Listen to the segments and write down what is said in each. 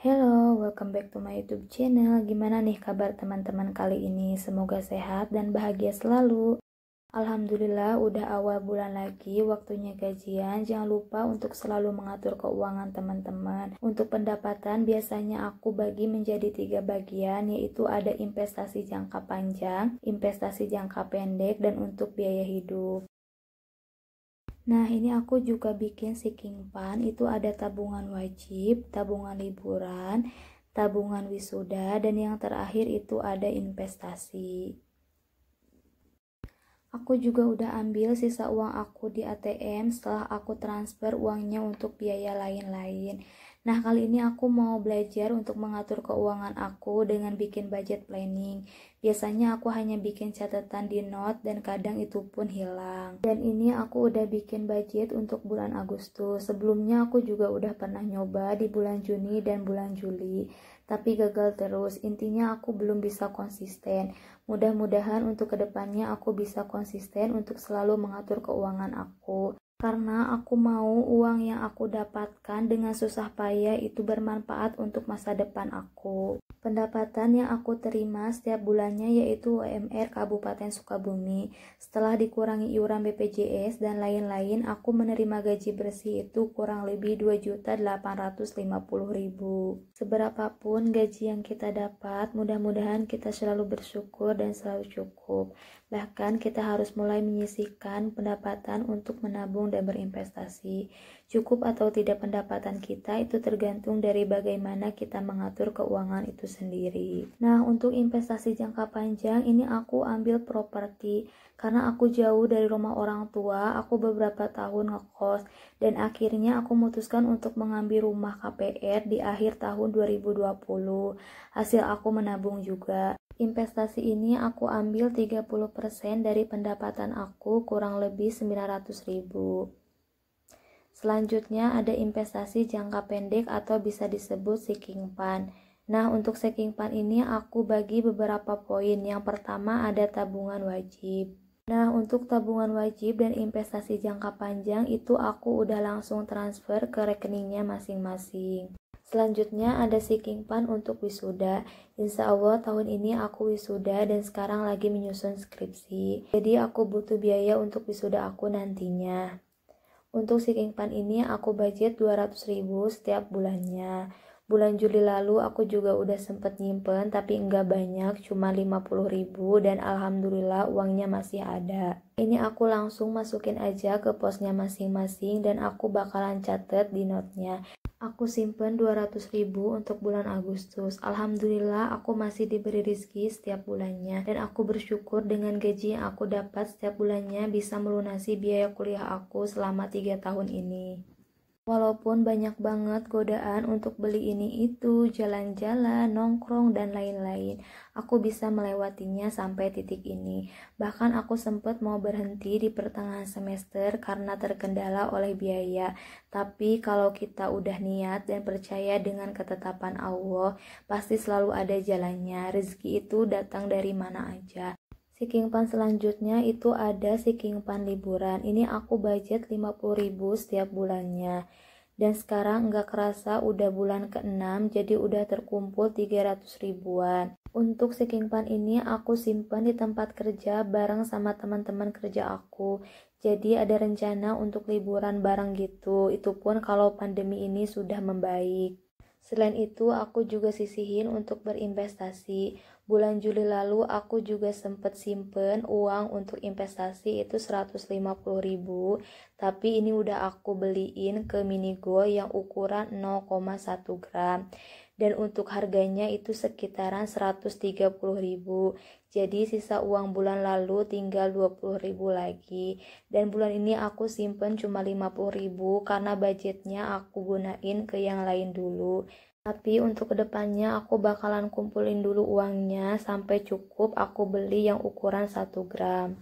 Hello, welcome back to my YouTube channel. Gimana nih kabar teman-teman kali ini? Semoga sehat dan bahagia selalu. Alhamdulillah udah awal bulan lagi, waktunya gajian. Jangan lupa untuk selalu mengatur keuangan teman-teman. Untuk pendapatan biasanya aku bagi menjadi 3 bagian, yaitu ada investasi jangka panjang, investasi jangka pendek, dan untuk biaya hidup. Nah, ini aku juga bikin sinking fund, itu ada tabungan wajib, tabungan liburan, tabungan wisuda, dan yang terakhir itu ada investasi. Aku juga udah ambil sisa uang aku di ATM setelah aku transfer uangnya untuk biaya lain-lain. Nah, kali ini aku mau belajar untuk mengatur keuangan aku dengan bikin budget planning. Biasanya aku hanya bikin catatan di note dan kadang itu pun hilang. Dan ini aku udah bikin budget untuk bulan Agustus. Sebelumnya aku juga udah pernah nyoba di bulan Juni dan bulan Juli, tapi gagal terus. Intinya aku belum bisa konsisten. Mudah-mudahan untuk kedepannya aku bisa konsisten untuk selalu mengatur keuangan aku. Karena aku mau uang yang aku dapatkan dengan susah payah itu bermanfaat untuk masa depan aku. Pendapatan yang aku terima setiap bulannya yaitu UMR Kabupaten Sukabumi. Setelah dikurangi iuran BPJS dan lain-lain, aku menerima gaji bersih itu kurang lebih 2.850.000. Seberapapun gaji yang kita dapat, mudah-mudahan kita selalu bersyukur dan selalu cukup. Bahkan kita harus mulai menyisihkan pendapatan untuk menabung dan berinvestasi. Cukup atau tidak pendapatan kita itu tergantung dari bagaimana kita mengatur keuangan itu sendiri. Nah, untuk investasi jangka panjang ini aku ambil properti karena aku jauh dari rumah orang tua. Aku beberapa tahun ngekos dan akhirnya aku memutuskan untuk mengambil rumah KPR di akhir tahun 2020. Hasil aku menabung juga. Investasi ini aku ambil 30% dari pendapatan aku, kurang lebih 900.000. Selanjutnya ada investasi jangka pendek atau bisa disebut sinking fund. Nah, untuk sinking fund ini aku bagi beberapa poin. Yang pertama ada tabungan wajib. Nah, untuk tabungan wajib dan investasi jangka panjang itu aku udah langsung transfer ke rekeningnya masing-masing. Selanjutnya ada sinking fund untuk wisuda. Insya Allah tahun ini aku wisuda dan sekarang lagi menyusun skripsi. Jadi aku butuh biaya untuk wisuda aku nantinya. Untuk sinking fund ini aku budget 200.000 setiap bulannya. Bulan Juli lalu aku juga udah sempet nyimpen tapi enggak banyak, cuma 50.000 dan alhamdulillah uangnya masih ada. Ini aku langsung masukin aja ke posnya masing-masing dan aku bakalan catet di notenya. Aku simpen 200.000 untuk bulan Agustus. Alhamdulillah aku masih diberi rezeki setiap bulannya dan aku bersyukur dengan gaji yang aku dapat setiap bulannya bisa melunasi biaya kuliah aku selama 3 tahun ini. Walaupun banyak banget godaan untuk beli ini itu, jalan-jalan, nongkrong, dan lain-lain, aku bisa melewatinya sampai titik ini. Bahkan aku sempat mau berhenti di pertengahan semester karena terkendala oleh biaya. Tapi kalau kita udah niat dan percaya dengan ketetapan Allah, pasti selalu ada jalannya. Rezeki itu datang dari mana aja. Sinking fund selanjutnya itu ada sinking fund liburan. Ini aku budget 50.000 setiap bulannya. Dan sekarang nggak kerasa udah bulan ke-6, jadi udah terkumpul 300 ribuan. Untuk sinking fund ini aku simpan di tempat kerja bareng sama teman-teman kerja aku. Jadi ada rencana untuk liburan bareng gitu. Itu pun kalau pandemi ini sudah membaik. Selain itu, aku juga sisihin untuk berinvestasi. Bulan Juli lalu, aku juga sempat simpen uang untuk investasi itu 150.000. Tapi ini udah aku beliin ke mini gold yang ukuran 0,1 gram. Dan untuk harganya itu sekitaran 130.000. Jadi sisa uang bulan lalu tinggal 20.000 lagi. Dan bulan ini aku simpen cuma 50.000 karena budgetnya aku gunain ke yang lain dulu. Tapi untuk kedepannya aku bakalan kumpulin dulu uangnya sampai cukup aku beli yang ukuran 1 gram.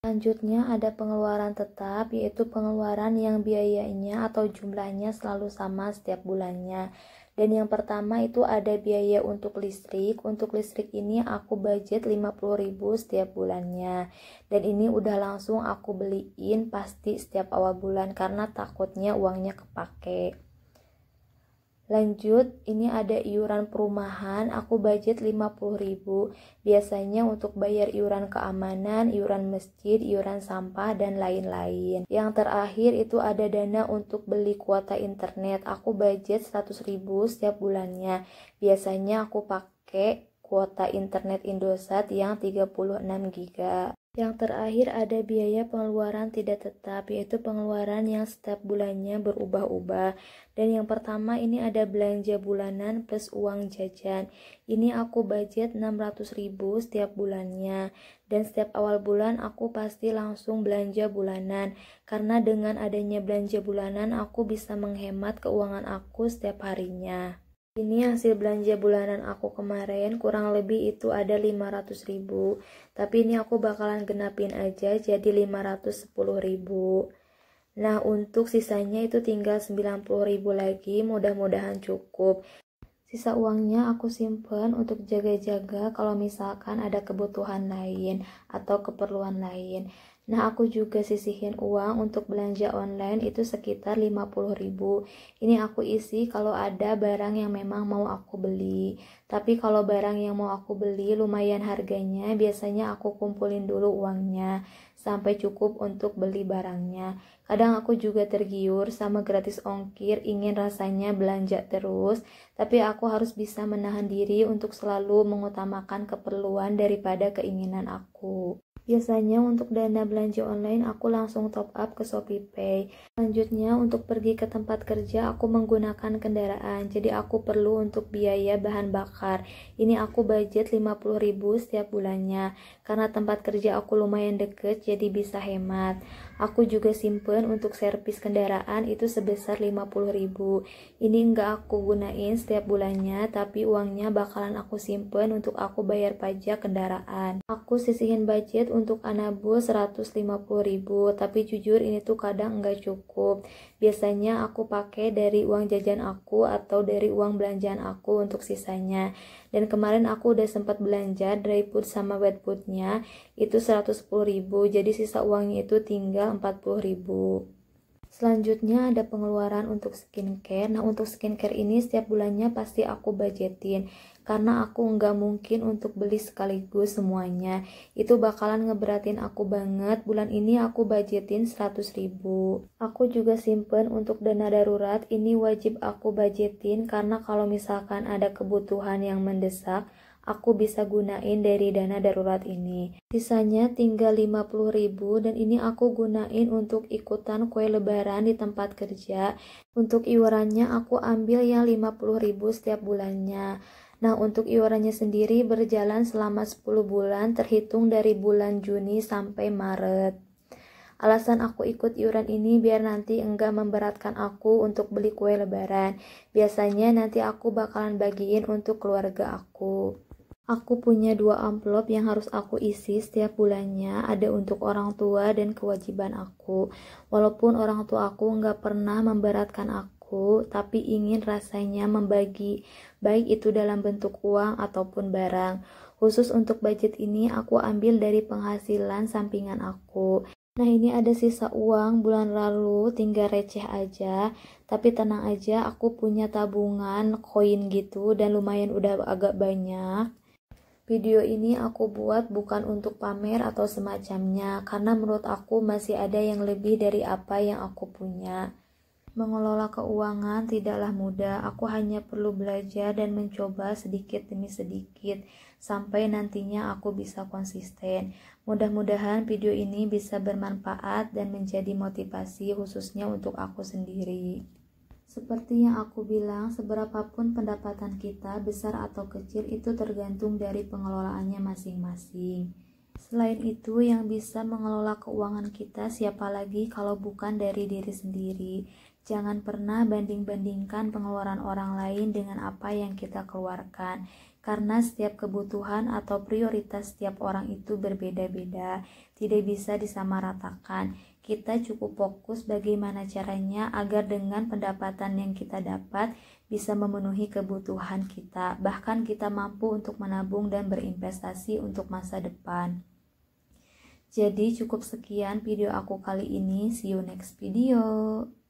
Selanjutnya ada pengeluaran tetap, yaitu pengeluaran yang biayanya atau jumlahnya selalu sama setiap bulannya. Dan yang pertama itu ada biaya untuk listrik. Untuk listrik ini aku budget 50.000 setiap bulannya. Dan ini udah langsung aku beliin pasti setiap awal bulan karena takutnya uangnya kepake. Lanjut, ini ada iuran perumahan, aku budget 50.000. Biasanya untuk bayar iuran keamanan, iuran masjid, iuran sampah, dan lain-lain. Yang terakhir itu ada dana untuk beli kuota internet, aku budget 100.000 setiap bulannya. Biasanya aku pakai kuota internet Indosat yang 36 GB. Yang terakhir ada biaya pengeluaran tidak tetap, yaitu pengeluaran yang setiap bulannya berubah-ubah. Dan yang pertama ini ada belanja bulanan plus uang jajan. Ini aku budget 600.000 setiap bulannya. Dan setiap awal bulan aku pasti langsung belanja bulanan. Karena dengan adanya belanja bulanan aku bisa menghemat keuangan aku setiap harinya. Ini hasil belanja bulanan aku kemarin, kurang lebih itu ada 500.000. Tapi ini aku bakalan genapin aja jadi 510.000. Nah, untuk sisanya itu tinggal 90.000 lagi, mudah-mudahan cukup. Sisa uangnya aku simpen untuk jaga-jaga kalau misalkan ada kebutuhan lain atau keperluan lain. Nah, aku juga sisihin uang untuk belanja online itu sekitar 50.000. Ini aku isi kalau ada barang yang memang mau aku beli. Tapi kalau barang yang mau aku beli lumayan harganya, biasanya aku kumpulin dulu uangnya sampai cukup untuk beli barangnya. Kadang aku juga tergiur sama gratis ongkir, ingin rasanya belanja terus, tapi aku harus bisa menahan diri untuk selalu mengutamakan keperluan daripada keinginan aku. Biasanya untuk dana belanja online aku langsung top up ke ShopeePay. Selanjutnya untuk pergi ke tempat kerja aku menggunakan kendaraan. Jadi aku perlu untuk biaya bahan bakar. Ini aku budget 50.000 setiap bulannya. Karena tempat kerja aku lumayan deket jadi bisa hemat. Aku juga simpen untuk servis kendaraan itu sebesar 50.000. Ini enggak aku gunain setiap bulannya, tapi uangnya bakalan aku simpen untuk aku bayar pajak kendaraan. Aku sisihin budget untuk anabul 150.000, tapi jujur ini tuh kadang enggak cukup. Biasanya aku pakai dari uang jajan aku atau dari uang belanjaan aku untuk sisanya. Dan kemarin aku udah sempat belanja dry food sama wet foodnya itu 110.000, jadi sisa uangnya itu tinggal 40.000. Selanjutnya ada pengeluaran untuk skincare. Nah, untuk skincare ini setiap bulannya pasti aku budgetin karena aku nggak mungkin untuk beli sekaligus semuanya. Itu bakalan ngeberatin aku banget. Bulan ini aku budgetin 100.000. Aku juga simpen untuk dana darurat. Ini wajib aku budgetin karena kalau misalkan ada kebutuhan yang mendesak, aku bisa gunain dari dana darurat ini. Sisanya tinggal 50.000 dan ini aku gunain untuk ikutan kue lebaran di tempat kerja. Untuk iurannya aku ambil yang 50.000 setiap bulannya. Nah, untuk iurannya sendiri berjalan selama 10 bulan terhitung dari bulan Juni sampai Maret. Alasan aku ikut iuran ini biar nanti enggak memberatkan aku untuk beli kue lebaran. Biasanya nanti aku bakalan bagiin untuk keluarga aku. Aku punya 2 amplop yang harus aku isi setiap bulannya, ada untuk orang tua dan kewajiban aku. Walaupun orang tua aku nggak pernah memberatkan aku, tapi ingin rasanya membagi, baik itu dalam bentuk uang ataupun barang. Khusus untuk budget ini aku ambil dari penghasilan sampingan aku. Nah, ini ada sisa uang bulan lalu, tinggal receh aja. Tapi tenang aja, aku punya tabungan koin gitu dan lumayan udah agak banyak. Video ini aku buat bukan untuk pamer atau semacamnya, karena menurut aku masih ada yang lebih dari apa yang aku punya. Mengelola keuangan tidaklah mudah, aku hanya perlu belajar dan mencoba sedikit demi sedikit, sampai nantinya aku bisa konsisten. Mudah-mudahan video ini bisa bermanfaat dan menjadi motivasi khususnya untuk aku sendiri. Seperti yang aku bilang, seberapapun pendapatan kita, besar atau kecil, itu tergantung dari pengelolaannya masing-masing. Selain itu, yang bisa mengelola keuangan kita siapa lagi kalau bukan dari diri sendiri. Jangan pernah banding-bandingkan pengeluaran orang lain dengan apa yang kita keluarkan. Karena setiap kebutuhan atau prioritas setiap orang itu berbeda-beda, tidak bisa disamaratakan. Kita cukup fokus bagaimana caranya agar dengan pendapatan yang kita dapat bisa memenuhi kebutuhan kita. Bahkan kita mampu untuk menabung dan berinvestasi untuk masa depan. Jadi cukup sekian video aku kali ini. See you next video.